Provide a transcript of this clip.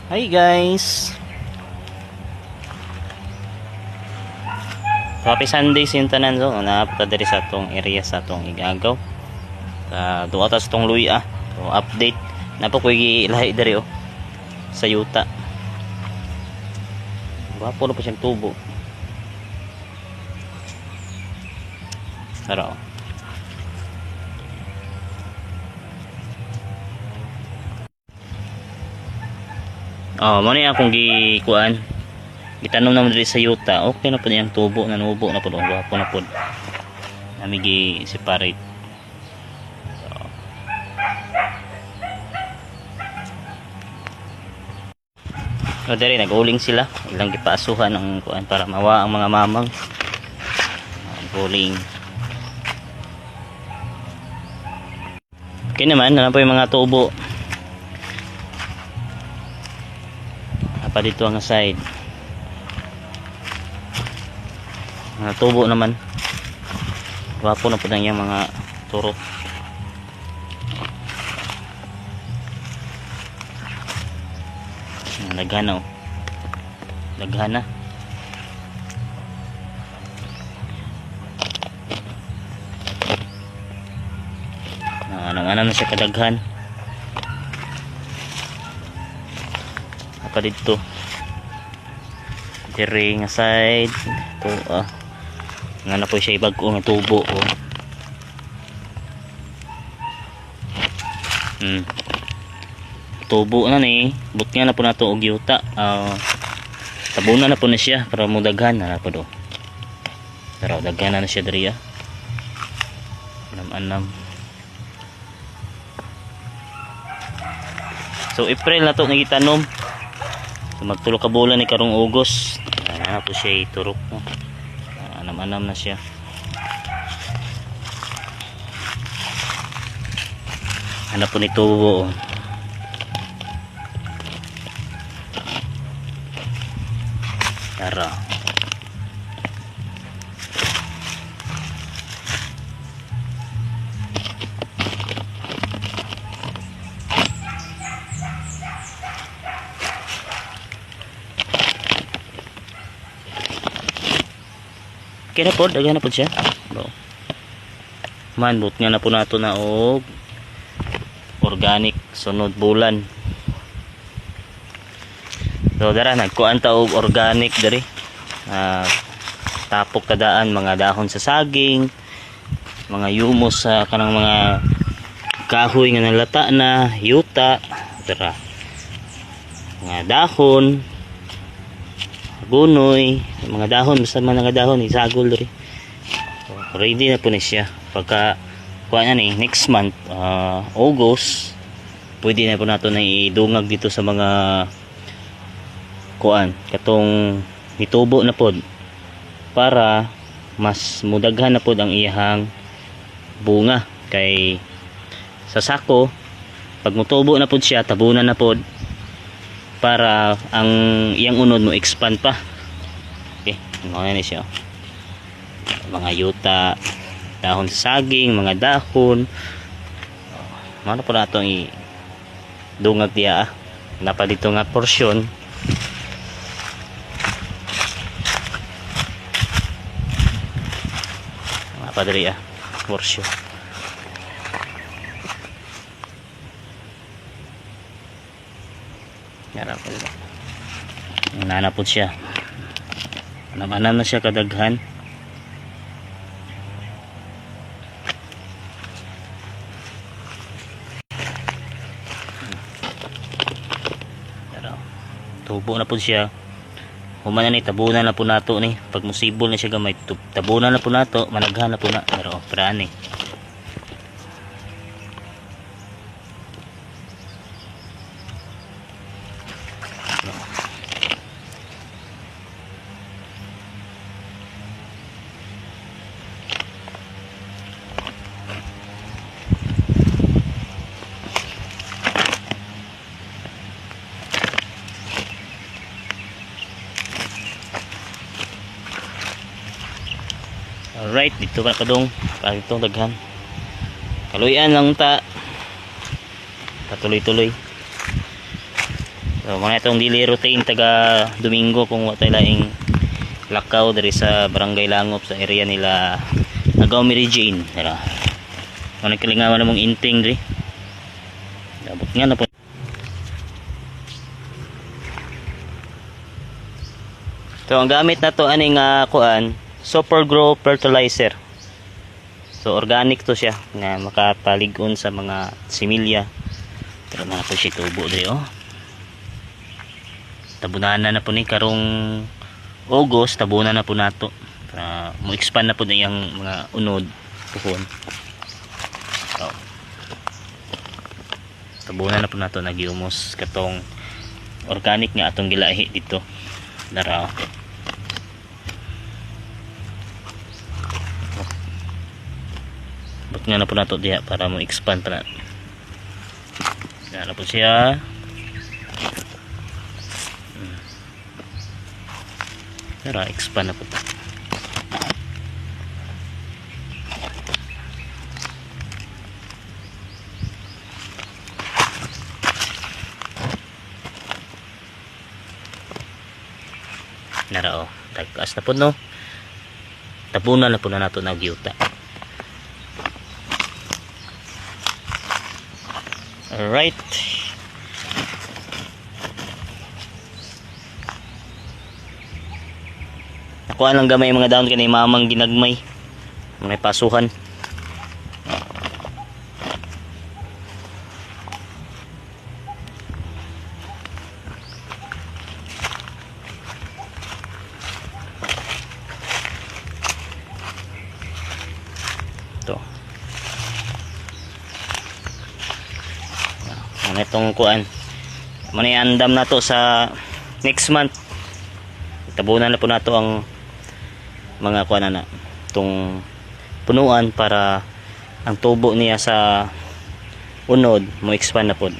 Hi guys. So, happy Sunday sa tanan. So, napunta diri sa atong area sa atong Igagaw. Duwa ta sa atong luya. So, update. Napa ko lahi diri sa yuta. Wapo na pa siyang tubo. Tara. Mo ni akong gikuan. Gitanom naman diri sa yuta. Okay na po niyang tubo, nanubo na po, wapo na po. Nami gi separate. So, diri nag-uling sila. Ilang gipaasuhan ng kuan para mawa ang mga mamang. Uling. Okay naman, po yung mga tubo. Apa dito ang side. Mga tubo naman. Wapo na po na yung mga turok. Naghana naghana. Nang na siya kadaghan. Apa dito? Diri nga side. Ito nga na po siya ibag-o nga tubo tubo na ni but nga na po nato og yuta. Tabunan na po na siya para mo daghan na po do. Pero daghan na siya diri anam. So April na to nagitanom. So magtulo ka bulan ni karong August. Na po siya iturok no. Anam na siya. Ano po ni tubo Tara. Kaya po, daghan na po siya. Manbut nga na po nato na og organic sunod bulan. So dara nagkuan ta og organic diri. Tapok kadaan mga dahon sa saging, mga yumos sa kanang mga kahoy nga nalata na, yuta, dara. Mga dahon, gunoy, mga dahon basta mga dahon isagol diri. So, ready na po ni siya. Pagka kuan na ni next month, August, pwede na po nato na idungag dito sa mga kuan katong nitubo na pod para mas mudaghan na pod ang iyang bunga kay sa sako pag mutubo na pod siya tabunan na pod para ang iyang unod mo expand pa. Okay, ano ni siya mga yuta, dahon sa saging, mga dahon mano po nato dungag diya napa dito nga porsyon padri porsyon yarap po nanapod siya anam na siya kadaghan. Tubo na po siya. Human na ni tabunan na po nato ni pag musibol na siya gamay tabunan na po nato managhan na po na pero praan ni. Alright, dito ba kadong itong daghan kaluyan lang ta patuloy-tuloy. So mga itong daily routine taga Domingo kung wa tay laing lakaw dari sa Barangay Langop sa area nila Agaw Mary Jane. Dara. Ano kalingawan namong inting diri. Dabot nga na po. So ang gamit na to aning kuan, Super Grow fertilizer. So organic to siya nga makapalig-on sa mga similya. Pero na po siya tubo diri oh. Tabunan na po ni karong August, tabunan na po nato para mo expand na po na yung mga unod puhon. So, tabunan na po nato nagiumos katong organic nga atong gilahi dito. Dara. But nga na po nato diha para mo expand pa na. Yan na po siya. Tara, expand na po ito. Nara o, tagkaas na po no. Tabunan na po na nato nagyuta. Alright. Nakuha lang gamay mga daon kanay mamang ginagmay. Mga pasuhan. Ito. Ano itong kuan? Maniandam na to sa next month. Tabunan na po nato ang mga kuan na itong punuan para ang tubo niya sa unod mo expand na po.